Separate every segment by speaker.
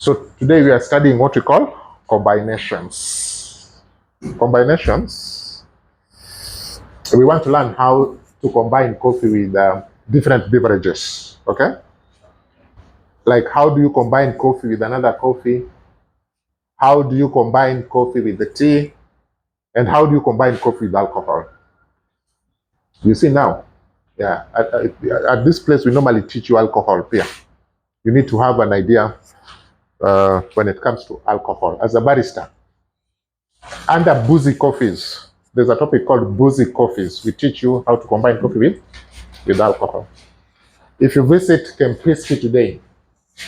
Speaker 1: So today we are studying what we call combinations. Combinations. We want to learn how to combine coffee with different beverages. Okay? Like how do you combine coffee with another coffee? How do you combine coffee with the tea? And how do you combine coffee with alcohol? You see now, yeah, at this place we normally teach you alcohol here. You need to have an idea when it comes to alcohol. As a barista, under boozy coffees, there's a topic called boozy coffees. We teach you how to combine coffee with alcohol. If you visit Kempinski today,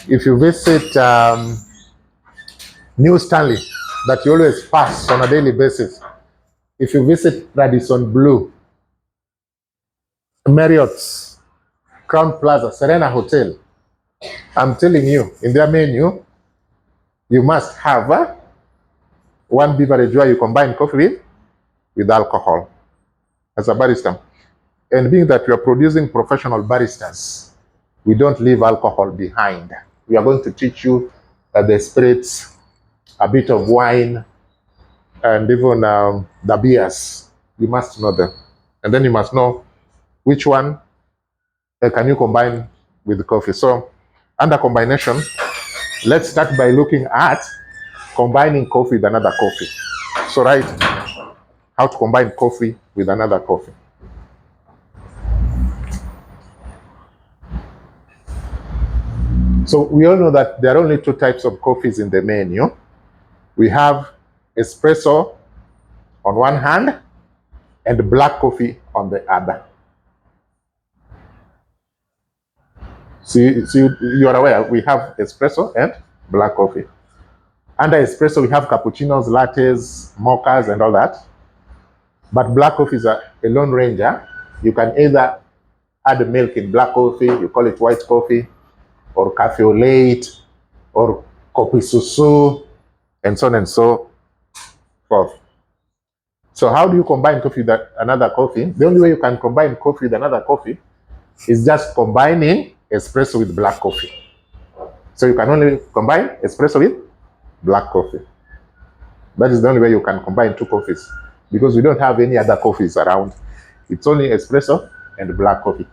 Speaker 1: if you visit New Stanley, that you always pass on a daily basis, if you visit Radisson Blue, Marriott's, Crown Plaza, Serena Hotel, I'm telling you, in their menu, you must have one beverage where you combine coffee with alcohol as a barista. And being that we are producing professional baristas, we don't leave alcohol behind. We are going to teach you the spirits, a bit of wine, and even the beers. You must know them. And then you must know which one can you combine with the coffee. So under combination, let's start by looking at combining coffee with another coffee. So right, how to combine coffee with another coffee. So we all know that there are only two types of coffees in the menu. We have espresso on one hand and black coffee on the other. So you are aware we have espresso and black coffee. Under espresso, we have cappuccinos, lattes, mochas, and all that. But black coffee is a lone ranger. You can either add milk in black coffee, you call it white coffee, or cafe au lait, or kopi susu, and so on and so forth. So how do you combine coffee with another coffee? The only way you can combine coffee with another coffee is just combining espresso with black coffee. So you can only combine espresso with black coffee. That is the only way you can combine two coffees, because we don't have any other coffees around. It's only espresso and black coffee.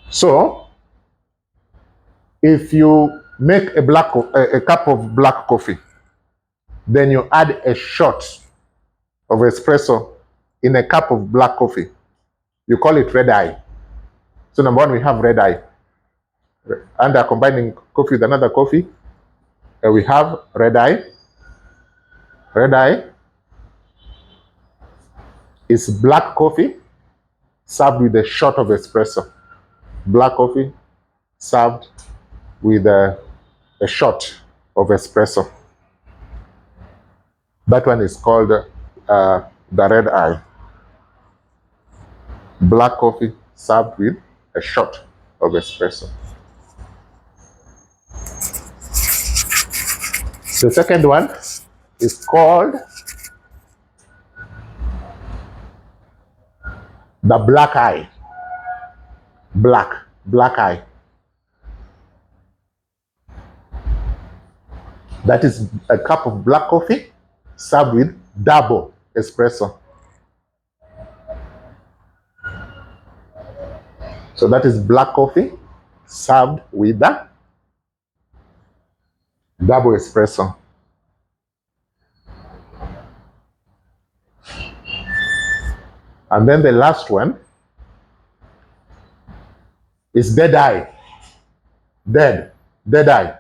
Speaker 1: So if you make a cup of black coffee, then you add a shot of espresso in a cup of black coffee. You call it red eye. So number one, we have red eye. Under combining coffee with another coffee, we have red eye. Red eye is black coffee served with a shot of espresso. Black coffee served with a shot of espresso. That one is called the red eye. Black coffee served with a shot of espresso. The second one is called the black eye. Black eye. That is a cup of black coffee served with double espresso. So that is black coffee served with the double espresso. And then the last one is dead eye. Dead eye.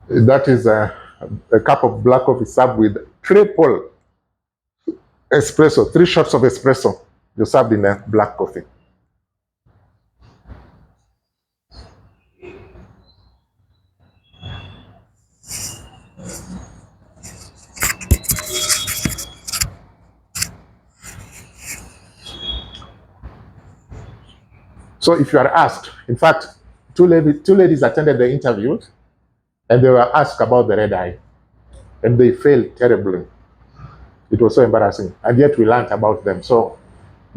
Speaker 1: That is a cup of black coffee served with triple espresso, 3 shots of espresso. You served in a black coffee. So if you are asked, in fact, two ladies attended the interview and they were asked about the red eye and they failed terribly. It was so embarrassing, and yet we learned about them. So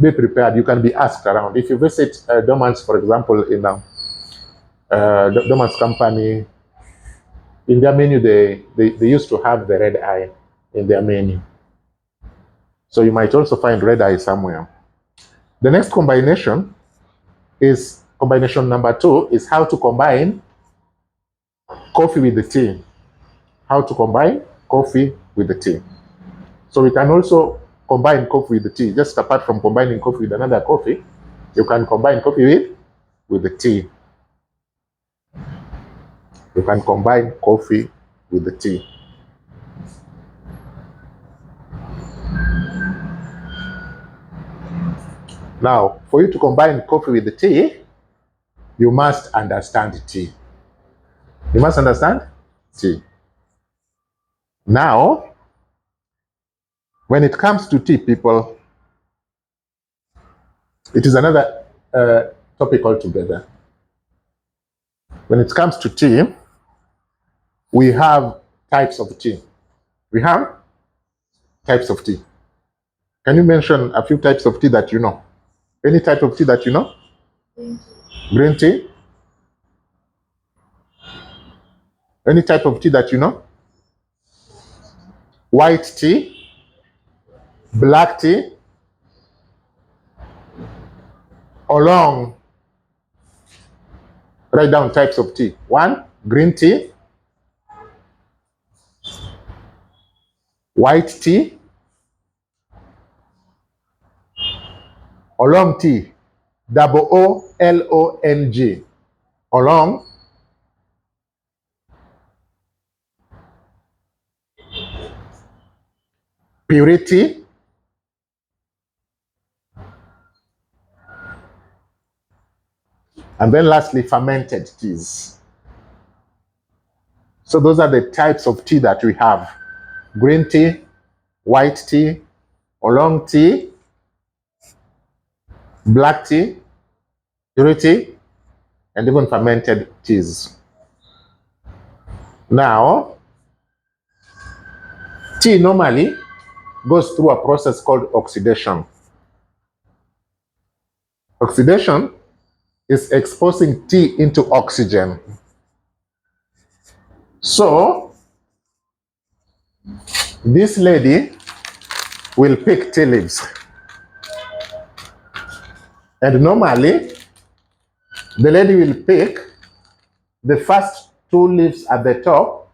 Speaker 1: be prepared. You can be asked around. If you visit Dormant's, for example, in Dormant's company, in their menu, they used to have the red eye in their menu. So you might also find red eye somewhere. The next combination is combination number 2 is how to combine coffee with the tea. How to combine coffee with the tea. So we can also combine coffee with the tea. Just apart from combining coffee with another coffee, you can combine coffee with the tea. You can combine coffee with the tea. Now, for you to combine coffee with the tea, you must understand tea. You must understand tea. Now, when it comes to tea, people, it is another topic altogether. When it comes to tea, we have types of tea. We have types of tea. Can you mention a few types of tea that you know? Any type of tea that you know? Green tea? Any type of tea that you know? White tea? Black tea? Oolong. Write down types of tea. 1, green tea. White tea. Oolong tea. OOLONG. Oolong. Purity. And then lastly, fermented teas. So those are the types of tea that we have. Green tea, white tea, oolong tea, black tea, purity, and even fermented teas. Now, tea normally goes through a process called oxidation. Oxidation is exposing tea into oxygen. So, this lady will pick tea leaves. And normally, the lady will pick the first 2 leaves at the top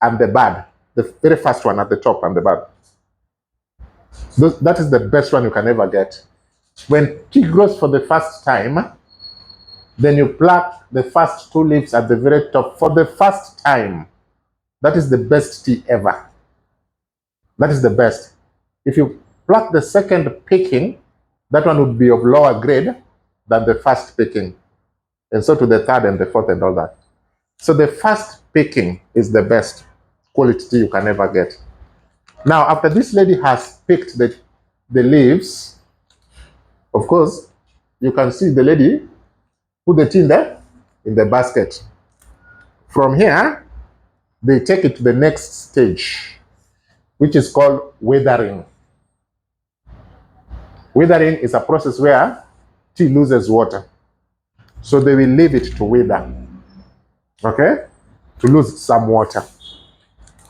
Speaker 1: and the bud. The very first one at the top and the bud. That is the best one you can ever get. When tea grows for the first time, then you pluck the first 2 leaves at the very top for the first time. That is the best tea ever. That is the best. If you pluck the second picking, that one would be of lower grade than the first picking. And so to the third and the fourth and all that. So the first picking is the best quality tea you can ever get. Now, after this lady has picked the leaves, of course, you can see the lady put the tea in the basket. From here, they take it to the next stage, which is called weathering. Weathering is a process where tea loses water. So they will leave it to wither, okay, to lose some water.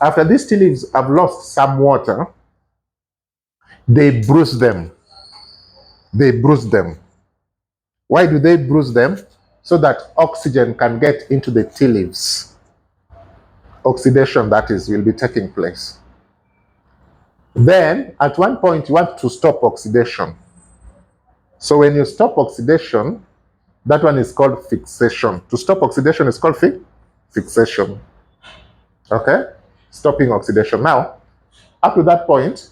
Speaker 1: After these tea leaves have lost some water, they bruise them. They bruise them. Why do they bruise them? So that oxygen can get into the tea leaves. Oxidation, that is, will be taking place. Then, at one point, you want to stop oxidation. So when you stop oxidation, that one is called fixation. To stop oxidation is called fixation. Okay? Stopping oxidation. Now, up to that point,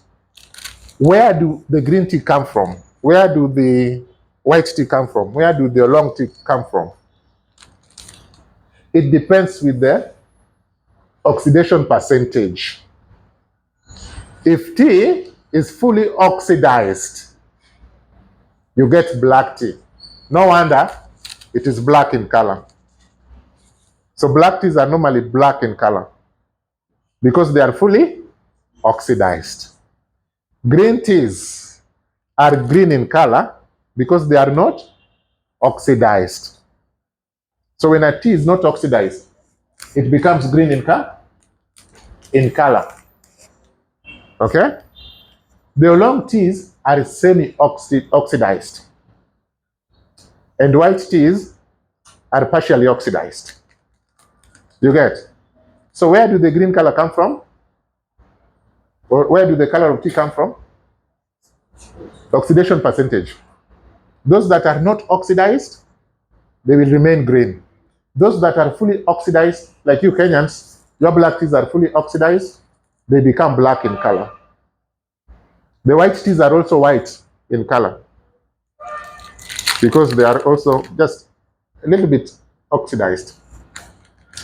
Speaker 1: where do the green tea come from? Where do the white tea come from? Where do the oolong tea come from? It depends with the oxidation percentage. If tea is fully oxidized, you get black tea. No wonder it is black in color. So black teas are normally black in color because they are fully oxidized. Green teas are green in color because they are not oxidized. So when a tea is not oxidized, it becomes green in color. Okay? The oolong teas are semi-oxidized, and white teas are partially oxidized. You get? So where do the green color come from? Or where do the color of tea come from? Oxidation percentage. Those that are not oxidized, they will remain green. Those that are fully oxidized, like you Kenyans, your black teas are fully oxidized, they become black in color. The white teas are also white in color because they are also just a little bit oxidized.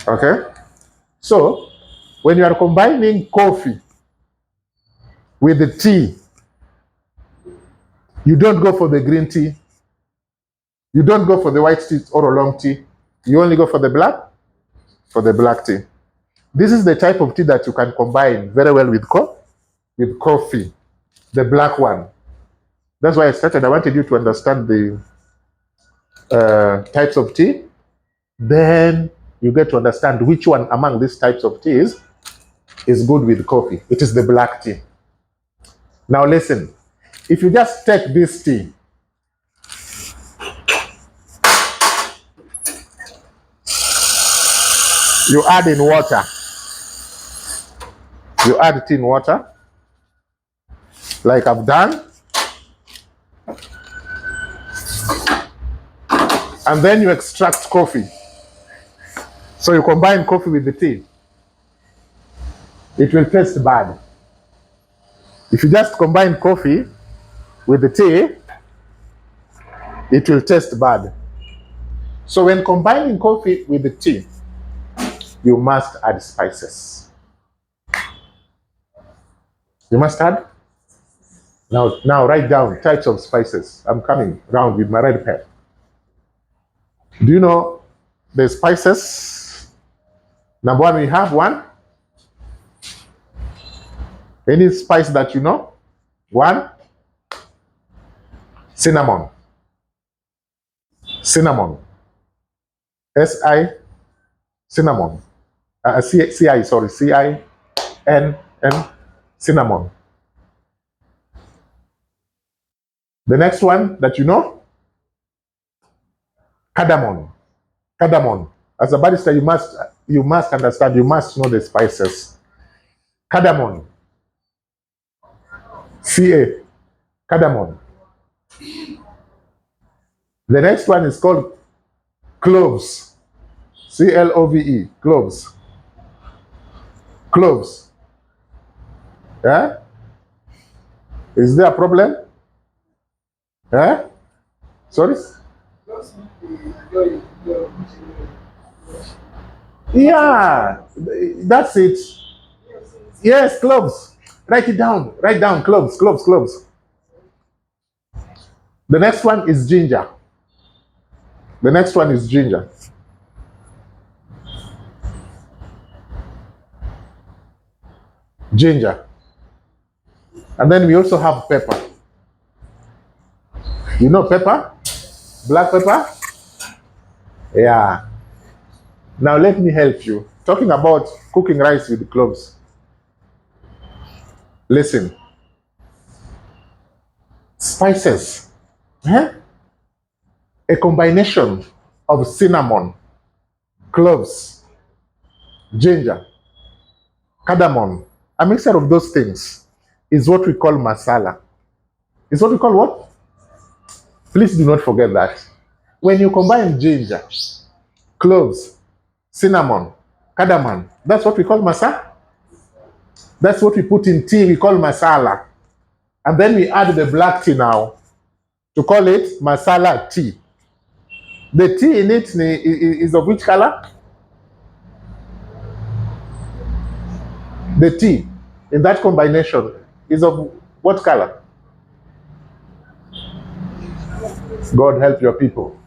Speaker 1: Okay? So, when you are combining coffee with the tea, you don't go for the green tea, you don't go for the white tea or oolong tea, you only go for the black tea. This is the type of tea that you can combine very well with coffee, the black one. That's why I started. I wanted you to understand the types of tea. Then you get to understand which one among these types of teas is good with coffee. It is the black tea. Now listen, if you just take this tea, you add in water, you add tea in water, like I've done, and then you extract coffee. So you combine coffee with the tea. It will taste bad. If you just combine coffee with the tea, it will taste bad. So when combining coffee with the tea, you must add spices. You must add. Now write down types of spices. I'm coming round with my red pen. Do you know the spices? Number one, we have one. Any spice that you know? One, cinnamon. Cinnamon. S-I, cinnamon. C-I, sorry, C-I-N-N, cinnamon. The next one that you know? Cardamom. Cardamom. As a barista, you must understand, you must know the spices. Cardamom. C-A, cardamom. The next one is called cloves. C-L-O-V-E, cloves. Cloves. Yeah? Is there a problem? Yeah? Sorry? Yeah, that's it. Yes, cloves. Write it down. Write down cloves, cloves, cloves. The next one is ginger. The next one is ginger. Ginger. And then we also have pepper. You know pepper? Black pepper? Yeah. Now let me help you. Talking about cooking rice with cloves. Listen. Spices. A combination of cinnamon, cloves, ginger, cardamom, a mixture of those things is what we call masala. Is what we call what? Please do not forget that. When you combine ginger, cloves, cinnamon, cardamom, that's what we call masala. That's what we put in tea, we call masala. And then we add the black tea now to call it masala tea. The tea in it is of which color? The tea in that combination is of what color? God help your people.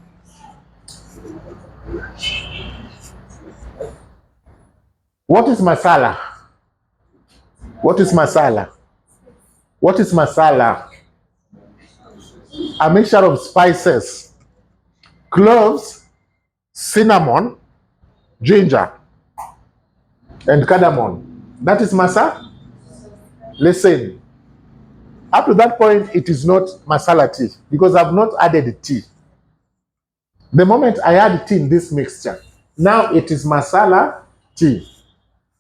Speaker 1: What is masala? What is masala? What is masala? a mixture of spices, cloves, cinnamon, ginger, and cardamom. That is masala. Listen, up to that point, it is not masala tea because I've not added tea. The moment I add tea in this mixture, now it is masala tea.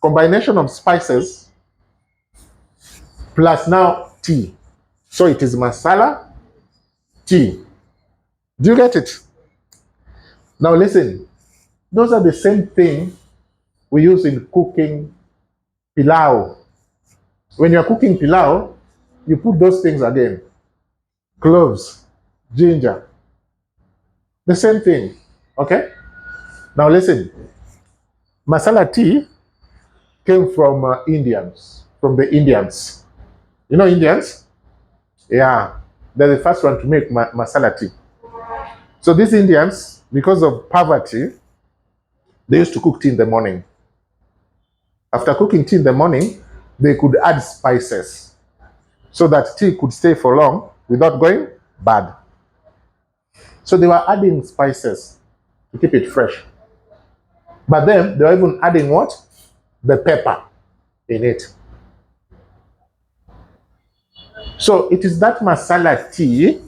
Speaker 1: Combination of spices plus now tea. So it is masala tea. Do you get it? Now listen, those are the same thing we use in cooking pilau. When you're cooking pilau, you put those things again. Cloves, ginger. The same thing. Okay? Now listen, masala tea came from Indians, from the Indians. You know Indians? Yeah, they're the first one to make masala tea. So these Indians, because of poverty, they used to cook tea in the morning. After cooking tea in the morning, they could add spices so that tea could stay for long without going bad. So they were adding spices to keep it fresh. But then they were even adding what? The pepper in it. So it is that masala tea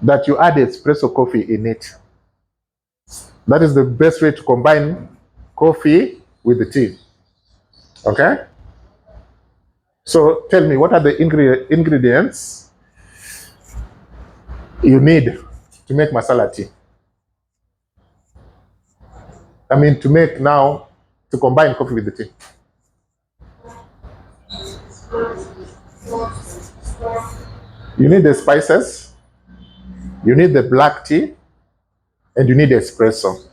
Speaker 1: that you add espresso coffee in it. That is the best way to combine coffee with the tea. Okay? So tell me, what are the ingredients you need to make masala tea? I mean, to combine coffee with the tea. You need the spices, you need the black tea, and you need espresso.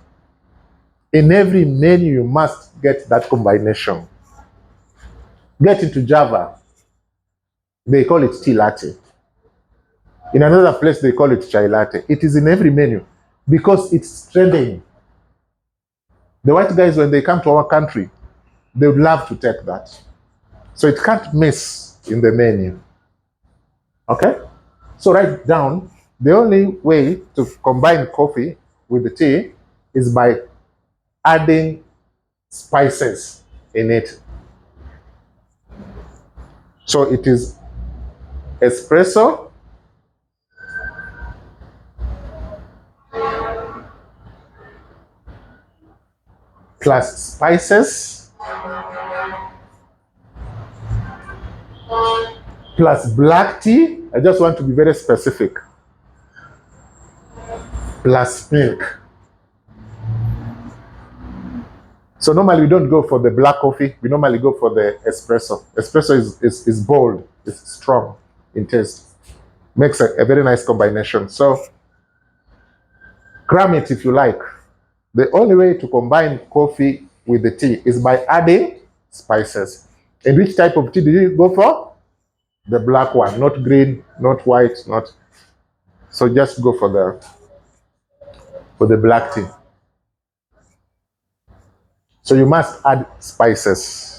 Speaker 1: In every menu, you must get that combination. Get into Java, they call it tea latte. In another place, they call it chai latte. It is in every menu because it's trending. The white guys, when they come to our country, they would love to take that. So it can't miss in the menu. Okay? So write down, the only way to combine coffee with the tea is by adding spices in it. So it is espresso plus spices plus black tea. I just want to be very specific. Plus milk. So normally we don't go for the black coffee. We normally go for the espresso. Espresso is bold. It's strong in taste. Makes a very nice combination. So cram it if you like. The only way to combine coffee with the tea is by adding spices. And which type of tea do you go for? The black one, not green, not white, not. So just go for the black tea. So you must add spices.